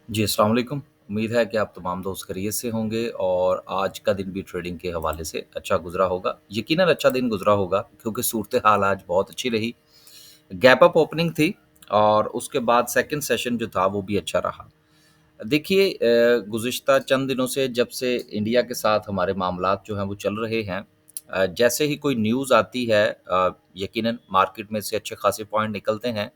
जी, अस्सलाम वालेकुम। उम्मीद है कि आप तमाम दोस्त खैरियत से होंगे और आज का दिन भी ट्रेडिंग के हवाले से अच्छा गुज़रा होगा। यकीनन अच्छा दिन गुज़रा होगा क्योंकि सूरत-ए-हाल आज बहुत अच्छी रही। गैप अप ओपनिंग थी और उसके बाद सेकंड सेशन जो था वो भी अच्छा रहा। देखिए गुज़िश्ता चंद दिनों से जब से इंडिया के साथ हमारे मामलात जो हैं वो चल रहे हैं जैसे ही कोई न्यूज़ आती है यकीनन मार्केट में से अच्छे खासे पॉइंट निकलते हैं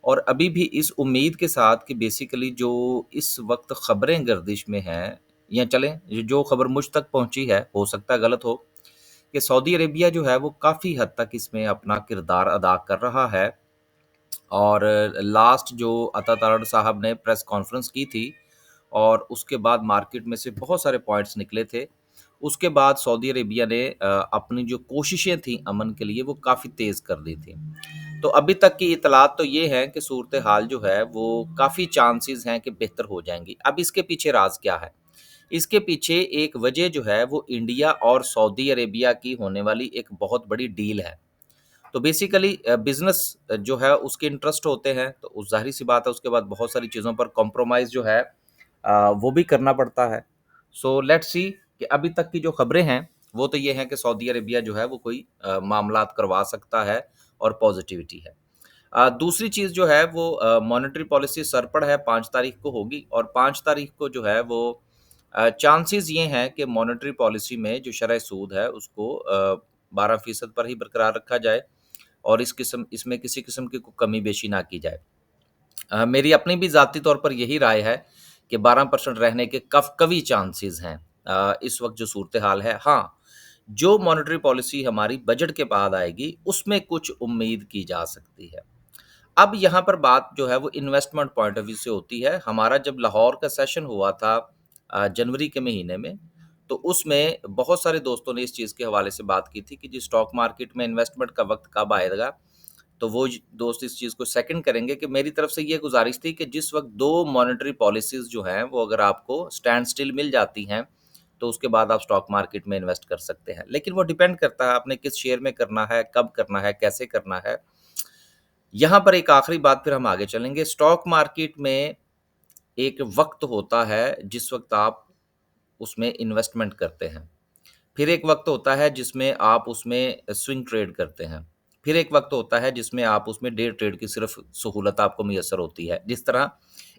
और अभी भी इस उम्मीद के साथ कि बेसिकली जो इस वक़्त ख़बरें गर्दिश में हैं या चलें जो ख़बर मुझ तक पहुँची है, हो सकता है गलत हो, कि सऊदी अरेबिया जो है वो काफ़ी हद तक इसमें अपना किरदार अदा कर रहा है और लास्ट जो अता तारड़ साहब ने प्रेस कॉन्फ्रेंस की थी और उसके बाद मार्केट में से बहुत सारे पॉइंट्स निकले थे। उसके बाद सऊदी अरेबिया ने अपनी जो कोशिशें थी अमन के लिए वो काफ़ी तेज़ कर दी थी। तो अभी तक की इत्तलात तो ये हैं कि सूरत-ए-हाल जो है वो काफ़ी चांसेस हैं कि बेहतर हो जाएँगी। अब इसके पीछे राज़ क्या है? इसके पीछे एक वजह जो है वो इंडिया और सऊदी अरेबिया की होने वाली एक बहुत बड़ी डील है। तो बेसिकली बिज़नेस जो है उसके इंटरेस्ट होते हैं, तो उस ज़ाहिर-सी बात है उसके बाद बहुत सारी चीज़ों पर कॉम्प्रोमाइज़ जो है वो भी करना पड़ता है। सो लेट्स सी कि अभी तक की जो खबरें हैं, वो तो ये हैं कि सऊदी अरेबिया जो है वो कोई मामलात करवा सकता है और पॉज़िटिविटी है। दूसरी चीज़ जो है वो मॉनेटरी पॉलिसी सरपड़ है 5 तारीख को होगी और 5 तारीख को जो है वो चांसेस ये हैं कि मॉनेटरी पॉलिसी में जो शरह सूद है उसको 12% पर ही बरकरार रखा जाए और इसमें किसी किस्म की कोई कमी-बेशी ना की जाए। मेरी अपनी भी ज़ाती तौर पर यही राय है कि 12% रहने के कवी चांसेस हैं इस वक़्त जो सूरत-ए-हाल है। हाँ, जो मॉनेटरी पॉलिसी हमारी बजट के बाद आएगी, उसमें कुछ उम्मीद की जा सकती है। अब यहाँ पर बात जो है वो इन्वेस्टमेंट पॉइंट ऑफ व्यू से होती है। हमारा जब लाहौर का सेशन हुआ था जनवरी के महीने में, तो उसमें बहुत सारे दोस्तों ने इस चीज़ के हवाले से बात की थी कि जी स्टॉक मार्केट में इन्वेस्टमेंट का वक़्त कब आएगा? तो वो ज दोस्त इस चीज़ को सेकंड करेंगे कि मेरी तरफ से ये गुज़ारिश थी कि जिस वक़्त 2 मॉनेटरी पॉलिसीज़ जो हैं, वो अगर आपको स्टैंड स्टिल मिल जाती हैं, तो उसके बाद आप स्टॉक मार्केट में इन्वेस्ट कर सकते हैं। लेकिन वो डिपेंड करता है आपने किस शेयर में करना है, कब करना है, कैसे करना है। यहाँ पर एक आखिरी बात फिर हम आगे चलेंगे। स्टॉक मार्केट में एक वक़्त होता है जिस वक़्त आप उसमें इन्वेस्टमेंट करते हैं। फिर एक वक़्त होता है जिसमें आप उसमें स्विंग ट्रेड करते हैं। फिर एक वक़्त होता है जिसमें आप उसमें डे ट्रेड की सिर्फ़ सहूलत आपको मुयस्सर होती है। जिस तरह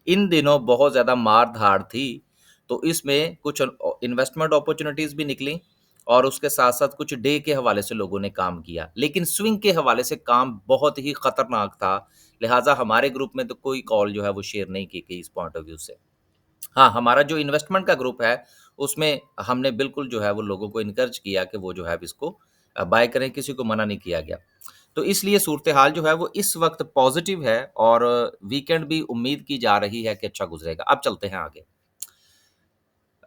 इन दिनों बहुत ज़्यादा मार-धाड़ थी, तो इसमें कुछ इन्वेस्टमेंट अपॉर्च्युनिटीज़ भी निकली और उसके साथ-साथ कुछ डे के हवाले से लोगों ने काम किया। लेकिन स्विंग के हवाले से काम बहुत ही खतरनाक था, लिहाज़ा हमारे ग्रुप में तो कोई कॉल जो है वो शेयर नहीं की गई इस पॉइंट ऑफ व्यू से। हाँ, हमारा जो इन्वेस्टमेंट का ग्रुप है, उसमें हमने बिल्कुल जो है वो लोगों को एनकरेज किया कि वो जो है अब इसको बाय करें, किसी को मना नहीं किया गया। तो इसलिए सूरत-ए-हाल जो है वो इस वक़्त पॉज़िटिव है और वीकेंड भी उम्मीद की जा रही है कि अच्छा गुज़रेगा। अब चलते हैं आगे।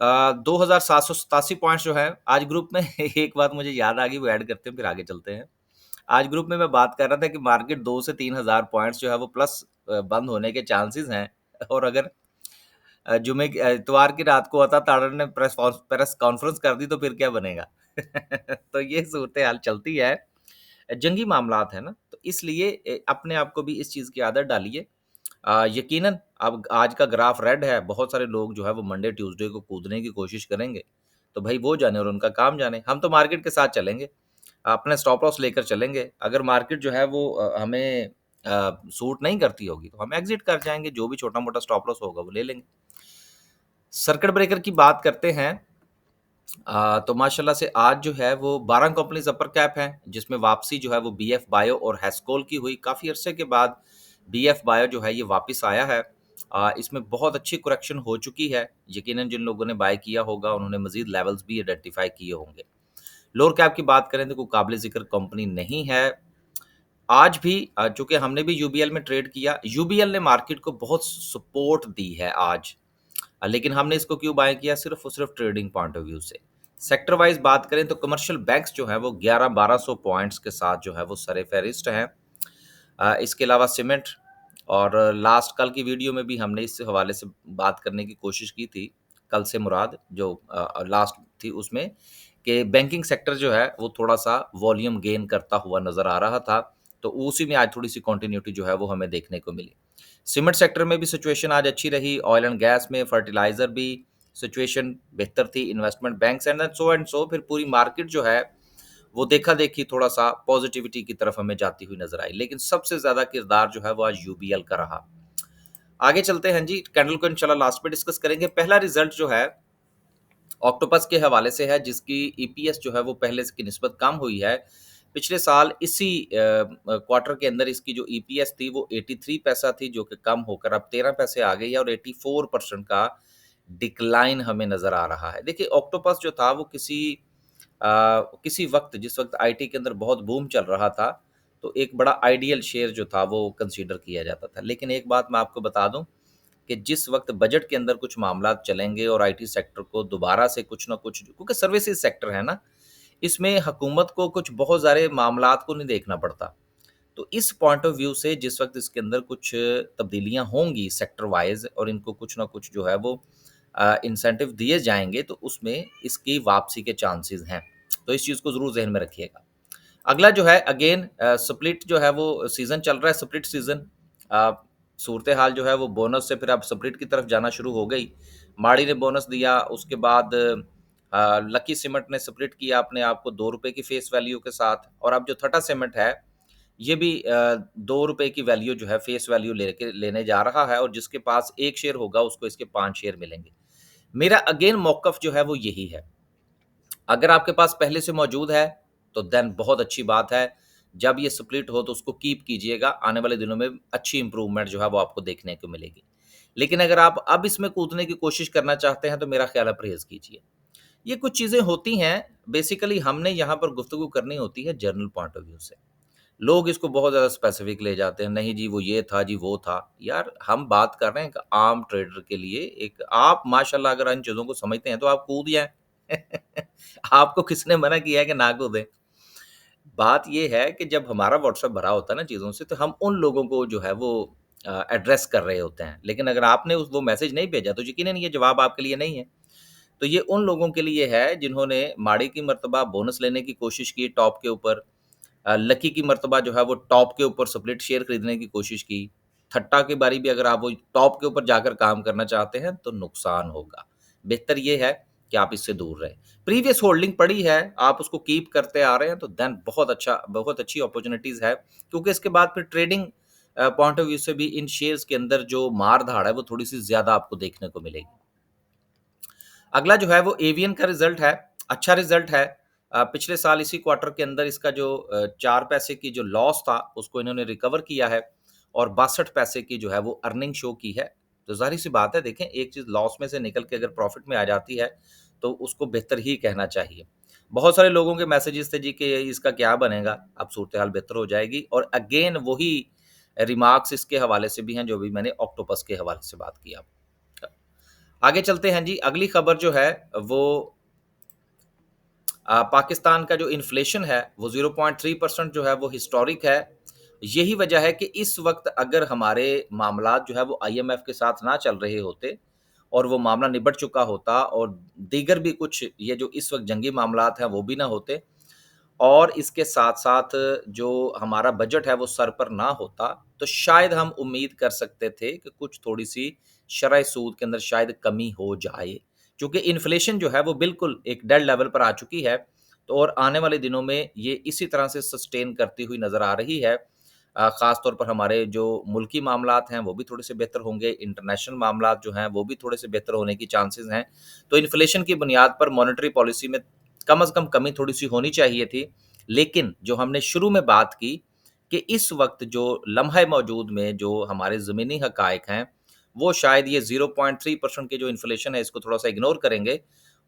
2787 पॉइंट्स जो हैं, आज ग्रुप में एक बात मुझे याद आ गई, वो ऐड करते हैं, फिर आगे चलते हैं। आज ग्रुप में मैं बात कर रहा था कि मार्केट 2 से 3000 पॉइंट्स जो है वो प्लस बंद होने के चांसेस हैं और अगर जुमे की इतवार की रात को अता तारड़ ने प्रेस कॉन्फ्रेंस कर दी तो फिर क्या बनेगा? तो ये सूरत-ए-हाल चलती है। जंगी मामलात है ना, तो इसलिए अपने आप को भी इस चीज़ की आदत डालिए। यकीनन अब आज का ग्राफ रेड है, बहुत सारे लोग जो है वो मंडे, ट्यूसडे को कूदने की कोशिश करेंगे। तो भई वो जाने और उनका काम जाने। हम तो मार्केट के साथ चलेंगे, अपने स्टॉप लॉस लेकर चलेंगे। अगर मार्केट जो है वो हमें सूट नहीं करती होगी, तो हम एग्ज़िट कर जाएँगे, जो भी छोटा-मोटा स्टॉप लॉस होगा वो ले लेंगे। सर्किट ब्रेकर की बात करते हैं तो माशाल्लाह से आज जो है वो 12 कंपनीज़ अपर कैप हैं, जिसमें वापसी जो है वो बीएफ बायो और हेस्कोल की हुई। काफ़ी अरसे के बाद बीएफ बायो जो है ये वापस आया है। इसमें बहुत अच्छी करेक्शन हो चुकी है। यकीनन जिन लोगों ने बाय किया होगा उन्होंने मज़ीद लेवल्स भी आइडेंटिफ़ाई किए होंगे। लोअर कैप की बात करें तो कोई काबिल-ज़िक्र कंपनी नहीं है। आज भी चूँकि हमने भी यूबीएल में ट्रेड किया, यूबीएल ने मार्केट को बहुत सपोर्ट दी है आज। लेकिन हमने इसको क्यों बाय किया? सिर्फ़ और सिर्फ़ ट्रेडिंग पॉइंट ऑफ व्यू से। सेक्टर वाइज़ बात करें तो कमर्शियल बैंक्स जो हैं वो 11-1200 पॉइंट्स के साथ जो है वो सर-ए-फ़हरिस्त हैं। इसके अलावा सीमेंट और लास्ट कल की वीडियो में भी हमने इस हवाले से बात करने की कोशिश की थी, कल से मुराद जो लास्ट थी उसमें कि बैंकिंग सेक्टर जो है वो थोड़ा-सा वॉल्यूम गेन करता हुआ नज़र आ रहा था, तो उसी में आज थोड़ी-सी कंटिन्यूटी जो है वो हमें देखने को मिली। सीमेंट सेक्टर में भी सिचुएशन आज अच्छी रही, ऑयल एंड गैस में, फर्टिलाइज़र भी सिचुएशन बेहतर थी, इन्वेस्टमेंट बैंक्स एंड सो फिर पूरी मार्केट जो है, वो देखा-देखी थोड़ा-सा पॉज़िटिविटी की तरफ हमें जाती हुई नज़र आई। लेकिन सबसे ज़्यादा किरदार जो है वो आज यूबीएल का रहा। आगे चलते हैं जी, कैंडल को इंशाल्लाह लास्ट में डिस्कस करेंगे। पहला रिज़ल्ट जो है ऑक्टोपस के हवाले से है, जिसकी ईपीएस जो है वो पहले की निस्बत कम हुई है। पिछले साल इसी क्वार्टर के अंदर इसकी जो ईपीएस थी वो 83 पैसा थी, जो कि कम होकर अब 13 पैसे आ गई है और 84% का डिक्लाइन हमें नज़र आ रहा है। देखिए ऑक्टोपस जो था वो किसी वक़्त जिस वक़्त आईटी के अंदर बहुत बूम चल रहा था, तो एक बड़ा आइडियल शेयर जो था वो कंसीडर किया जाता था। लेकिन एक बात मैं आपको बता दूँ कि जिस वक़्त बजट के अंदर कुछ मामलात चलेंगे और आईटी सेक्टर को दोबारा से कुछ न कुछ, क्योंकि सर्विसेज़ सेक्टर है ना, इसमें हुकूमत को कुछ बहुत सारे मामलात को नहीं देखना पड़ता। तो इस पॉइंट ऑफ व्यू से जिस वक़्त इसके अंदर कुछ तब्दीलियाँ होंगी सेक्टर वाइज़ और इनको कुछ न कुछ जो है वो इंसेंटिव दिए जाएँगे, तो उसमें इसकी वापसी के चांसेज़ हैं। तो इस चीज़ को ज़रूर ज़हन में रखिएगा। अगला जो है अगेन स्प्लिट जो है वो सीज़न चल रहा है, स्प्लिट सीज़न। अ, सूरत-ए-हाल जो है वो बोनस से फिर अब स्प्लिट की तरफ जाना शुरू हो गई। माड़ी ने बोनस दिया, उसके बाद लकी सीमेंट ने स्प्लिट किया अपने आप को ₹2 की फेस वैल्यू के साथ, और अब जो टाटा सीमेंट है, ये भी ₹2 की वैल्यू जो है फेस वैल्यू लेने जा रहा है, और जिसके पास 1 शेयर होगा उसको इसके 5 शेयर मिलेंगे। मेरा अगेन मौक़िफ़ जो है वो यही है। अगर आपके पास पहले से मौजूद है, तो देन बहुत अच्छी बात है। जब ये स्प्लिट हो तो उसको कीप कीजिएगा, आने वाले दिनों में अच्छी इम्प्रूवमेंट जो है वो आपको देखने को मिलेगी। लेकिन अगर आप अब इसमें कूदने की कोशिश करना चाहते हैं, तो मेरा ख़्याल है परहेज़ कीजिए। ये कुछ चीज़ें होती हैं, बेसिकली हमने यहाँ पर गुफ्तगू करनी होती है जर्नल पॉइंट ऑफ व्यू से। लोग इसको बहुत ज़्यादा स्पेसिफ़िक ले जाते हैं, नहीं जी वो ये था जी वो था। यार हम बात कर रहे हैं एक आम ट्रेडर के लिए, एक आप माशाल्लाह अगर इन चीज़ों को समझते हैं तो आप कूद जाएँ। आपको किसने मना किया है कि ना कूदें? बात ये है कि जब हमारा व्हाट्सएप भरा होता है ना चीज़ों से, तो हम उन लोगों को जो है वो एड्रेस कर रहे होते हैं। लेकिन अगर आपने उस वो मैसेज नहीं भेजा, तो यकीनन ये जवाब आपके लिए नहीं है। तो ये उन लोगों के लिए है जिन्होंने माड़ी की मर्तबा बोनस लेने की कोशिश की टॉप के ऊपर, लकी की मर्तबा जो है वो टॉप के ऊपर स्प्लिट शेयर खरीदने की कोशिश की। थट्टा की बारी भी अगर आप वो टॉप के ऊपर जाकर काम करना चाहते हैं, तो नुकसान होगा। बेहतर ये है कि आप इससे दूर रहें। प्रीवियस होल्डिंग पड़ी है, आप उसको कीप करते आ रहे हैं, तो देन बहुत अच्छी अपॉर्च्युनिटीज़ है, क्योंकि इसके बाद फिर ट्रेडिंग पॉइंट ऑफ व्यू से भी इन शेयर्स के अंदर जो मार-धाड़ है, वो थोड़ी-सी ज़्यादा आपको देखने को मिलेगी। अगला जो है वो एवियन का रिज़ल्ट है, अच्छा रिज़ल्ट है। पिछले साल इसी क्वार्टर के अंदर इसका जो 4 पैसे की जो लॉस था, उसको इन्होंने रिकवर किया है और 62 पैसे की जो है वो अर्निंग शो की है। तो ज़ाहिर-सी बात है, देखें एक चीज़ लॉस में से निकल के अगर प्रॉफ़िट में आ जाती है, तो उसको बेहतर ही कहना चाहिए। बहुत सारे लोगों के मैसेजेस थे जी कि इसका क्या बनेगा? अब सूरत-ए-हाल बेहतर हो जाएगी, और अगेन वही रिमार्क्स इसके हवाले से भी हैं, जो भी मैंने ऑक्टोपस के हवाले से बात की आपको। आगे चलते हैं जी, अगली खबर जो है वो पाकिस्तान का जो इन्फ्लेशन है वो 0.3% जो है वो हिस्टोरिक है। यही वजह है कि इस वक़्त अगर हमारे मामलात जो है वो आईएमएफ के साथ ना चल रहे होते और वो मामला निबट चुका होता, और दीगर भी कुछ ये जो इस वक़्त जंगी मामलात हैं वो भी ना होते, और इसके साथ-साथ जो हमारा बजट है वो सर पर ना होता, तो शायद हम उम्मीद कर सकते थे कि कुछ थोड़ी-सी शरह सूद के अंदर शायद कमी हो जाए। क्योंकि इन्फ्लेशन जो है वो बिल्कुल एक डेड लेवल पर आ चुकी है, तो और आने वाले दिनों में ये इसी तरह से सस्टेन करती हुई नज़र आ रही है। ख़ास तौर पर हमारे जो मुल्की मामलात हैं वो भी थोड़े-से बेहतर होंगे, इंटरनेशनल मामलात जो हैं वो भी थोड़े-से बेहतर होने की चांसेज़ हैं। तो इन्फ्लेशन की बुनियाद पर मॉनेटरी पॉलिसी में कम से कम कमी थोड़ी-सी होनी चाहिए थी। लेकिन जो हमने शुरू में बात की कि इस वक़्त जो लम्हे मौजूद में जो हमारे ज़मीनी हक़ाइक़ हैं, वो शायद ये 0.3% की जो इन्फ्लेशन है इसको थोड़ा-सा इग्नोर करेंगे,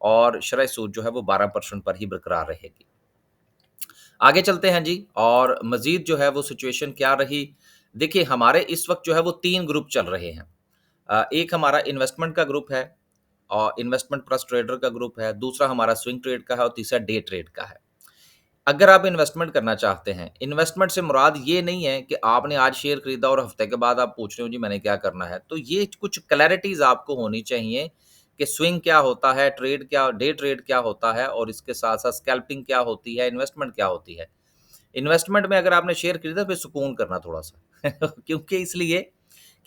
और शरह सूद जो है वो 12% पर ही बरकरार रहेगी। आगे चलते हैं जी, और मज़ीद जो है वो सिचुएशन क्या रही? देखिए हमारे इस वक़्त जो है वो 3 ग्रुप चल रहे हैं। एक हमारा इन्वेस्टमेंट का ग्रुप है, और इन्वेस्टमेंट प्लस ट्रेडर का ग्रुप है, दूसरा हमारा स्विंग ट्रेड का है, और तीसरा डे ट्रेड का है। अगर आप इन्वेस्टमेंट करना चाहते हैं, इन्वेस्टमेंट से मुराद ये नहीं है कि आपने आज शेयर खरीदा और हफ्ते के बाद आप पूछ रहे हो जी मैंने क्या करना है। तो ये कुछ क्लैरिटीज़ आपको होनी चाहिए कि स्विंग क्या होता है, डे ट्रेड क्या होता है, और इसके साथ-साथ स्कैल्पिंग क्या होती है, इन्वेस्टमेंट क्या होती है। इन्वेस्टमेंट में अगर आपने शेयर खरीदा, फिर सुकून करना थोड़ा-सा क्योंकि इसलिए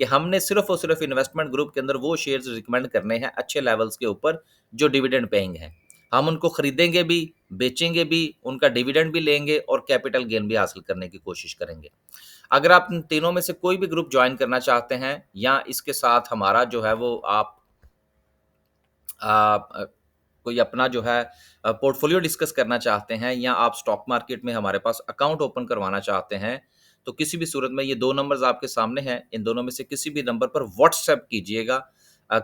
कि हमने सिर्फ और सिर्फ इन्वेस्टमेंट ग्रुप के अंदर वो शेयर्स रिकमेंड करने हैं अच्छे लेवल्स के ऊपर जो डिविडेंड पेइंग हैं। हम उनको खरीदेंगे भी, बेचेंगे भी, उनका डिविडेंड भी लेंगे और कैपिटल गेन भी हासिल करने की कोशिश करेंगे। अगर आप इन तीनों में से कोई भी ग्रुप ज्वाइन करना चाहते हैं या इसके साथ हमारा जो है वो आप कोई अपना जो है पोर्टफोलियो डिस्कस करना चाहते हैं या आप स्टॉक मार्केट में हमारे पास अकाउंट ओपन करवाना चाहते हैं, तो किसी भी सूरत में ये 2 नंबर्स आपके सामने हैं, इन दोनों में से किसी भी नंबर पर व्हाट्सएप कीजिएगा।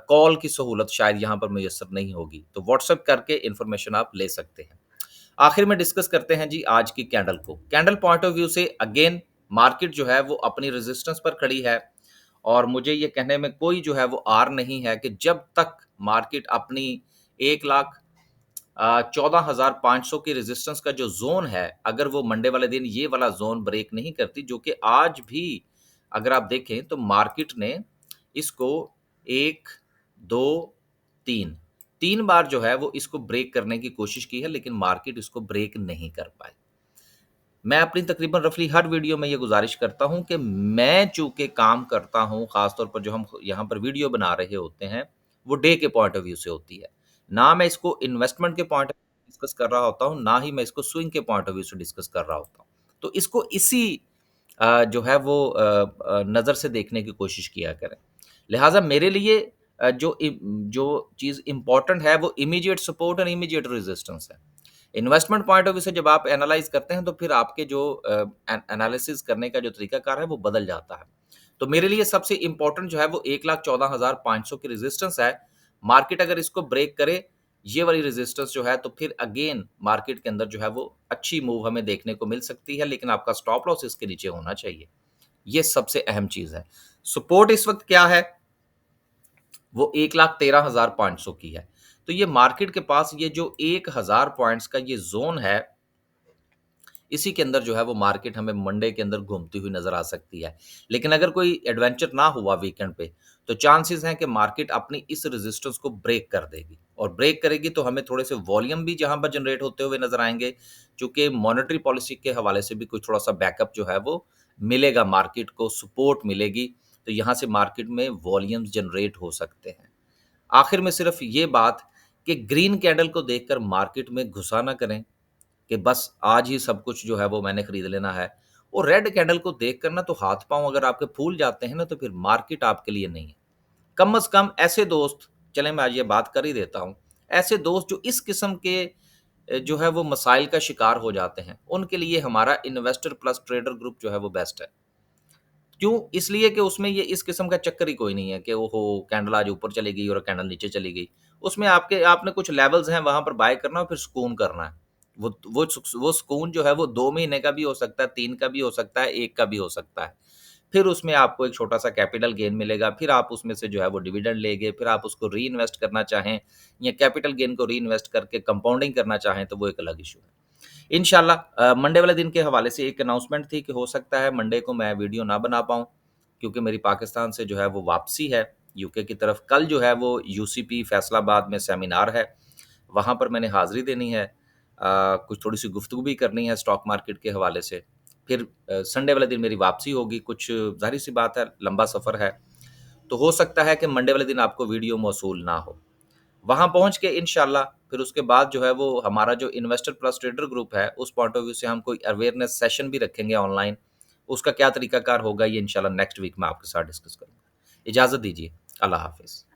कॉल की सहूलत शायद यहाँ पर मुयस्सर नहीं होगी, तो व्हाट्सएप करके इन्फॉर्मेशन आप ले सकते हैं। आखिर में डिस्कस करते हैं जी आज की कैंडल को। कैंडल पॉइंट ऑफ व्यू से अगेन मार्केट जो है वो अपनी रेजिस्टेंस पर खड़ी है और मुझे ये कहने में कोई जो है वो आर नहीं है कि जब तक मार्केट अपनी 1,14,500 की रेजिस्टेंस का जो जोन है, अगर वो मंडे वाले दिन ये वाला जोन ब्रेक नहीं करती, जो कि आज भी अगर आप देखें तो मार्केट ने इसको 1, 2, 3 3 बार जो है वो इसको ब्रेक करने की कोशिश की है, लेकिन मार्केट इसको ब्रेक नहीं कर पाई। मैं अपनी तकरीबन रफली हर वीडियो में ये गुजारिश करता हूं कि मैं चूंकि काम करता हूं, खासतौर पर जो हम यहाँ पर वीडियो बना रहे होते हैं वो डे के पॉइंट ऑफ व्यू से होती है। ना मैं इसको इन्वेस्टमेंट के पॉइंट ऑफ व्यू डिस्कस कर रहा होता हूँ, ना ही मैं इसको स्विंग के पॉइंट ऑफ व्यू से डिस्कस कर रहा होता हूँ। तो इसको इसी जो है वो नज़र से देखने की कोशिश किया करें। लिहाजा मेरे लिए जो चीज़ इम्पोर्टेंट है वो इमीडिएट सपोर्ट और इमीडिएट रेजिस्टेंस है। इन्वेस्टमेंट पॉइंट ऑफ व्यू से जब आप एनालाइज करते हैं तो फिर आपके जो एनालिसिस करने का जो तरीकाकार है वो बदल जाता है। तो मेरे लिए सबसे इंपॉर्टेंट जो है वो 1,14,500 की रेजिस्टेंस है। मार्केट अगर इसको ब्रेक करे, ये वाली रेजिस्टेंस जो है, तो फिर अगेन मार्केट के अंदर जो है वो अच्छी मूव हमें देखने को मिल सकती है, लेकिन आपका स्टॉप लॉस इसके नीचे होना चाहिए। ये सबसे अहम चीज है। सपोर्ट इस वक्त क्या है, वो 1,13,500 की है। तो ये मार्केट के पास ये जो 1,000 पॉइंट्स का ये जोन है, इसी के अंदर जो है वो मार्केट हमें मंडे के अंदर घूमती हुई नजर आ सकती है। लेकिन अगर कोई एडवेंचर ना हुआ वीकेंड पे, तो चांसेस हैं कि मार्केट अपनी इस रेजिस्टेंस को ब्रेक कर देगी और ब्रेक करेगी तो हमें थोड़े से वॉल्यूम भी जहां पर जनरेट होते हुए नजर आएंगे, क्योंकि मॉनेटरी पॉलिसी के हवाले से भी कुछ थोड़ा सा बैकअप जो है वो मिलेगा, मार्केट को सपोर्ट मिलेगी, तो यहाँ से मार्केट में वॉल्यूम्स जनरेट हो सकते हैं। आखिर में सिर्फ ये बात कि ग्रीन कैंडल को देखकर मार्केट में घुसा ना करें कि बस आज ही सब कुछ जो है वो मैंने खरीद लेना है। और रेड कैंडल को देखकर ना तो हाथ पांव अगर आपके फूल जाते हैं ना, तो फिर मार्केट आपके लिए नहीं है। कम से कम ऐसे दोस्त, चलें मैं आज ये बात कर ही देता हूँ, ऐसे दोस्त जो इस किस्म के जो है वो मसाइल का शिकार हो जाते हैं, उनके लिए हमारा इन्वेस्टर प्लस ट्रेडर ग्रुप जो है वो बेस्ट है। क्यों? इसलिए कि उसमें ये इस किस्म का चक्कर ही कोई नहीं है कि ओहो कैंडल आज ऊपर चली गई और कैंडल नीचे चली गई। उसमें आपने कुछ लेवल्स हैं वहाँ पर बाय करना और फिर सुकून करना है। वो सुकून जो है वो 2 महीने का भी हो सकता है, 3 का भी हो सकता है, 1 का भी हो सकता है। फिर उसमें आपको एक छोटा-सा कैपिटल गेन मिलेगा, फिर आप उसमें से जो है वो डिविडेंड लेंगे, फिर आप उसको रीइन्वेस्ट करना चाहें या कैपिटल गेन को रीइन्वेस्ट करके कंपाउंडिंग करना चाहें, तो वो एक अलग इश्यू है। इंशाल्लाह मंडे वाले दिन के हवाले से एक अनाउंसमेंट थी कि हो सकता है मंडे को मैं वीडियो ना बना पाऊँ, क्योंकि मेरी पाकिस्तान से जो है वो वापसी है यूके की तरफ। कल जो है वो यूसीपी फैसलाबाद में सेमिनार है, वहाँ पर मैंने हाज़िरी देनी है। कुछ थोड़ी-सी गुफ्तगू भी करनी है स्टॉक मार्केट के हवाले से। फिर संडे वाले दिन मेरी वापसी होगी। कुछ ज़ाहिर-सी बात है, लंबा सफ़र है, तो हो सकता है कि मंडे वाले दिन आपको वीडियो मौसूल ना हो। वहाँ पहुँच के इंशाल्लाह फिर उसके बाद जो है वो हमारा जो इन्वेस्टर प्लस ट्रेडर ग्रुप है, उस पॉइंट ऑफ व्यू से हम कोई अवेयरनेस सेशन भी रखेंगे ऑनलाइन। उसका क्या तरीकाकार होगा, ये इंशाल्लाह नेक्स्ट वीक मैं आपके साथ डिस्कस करूँगा। इजाज़त दीजिए। अल्लाह हाफ़िज़।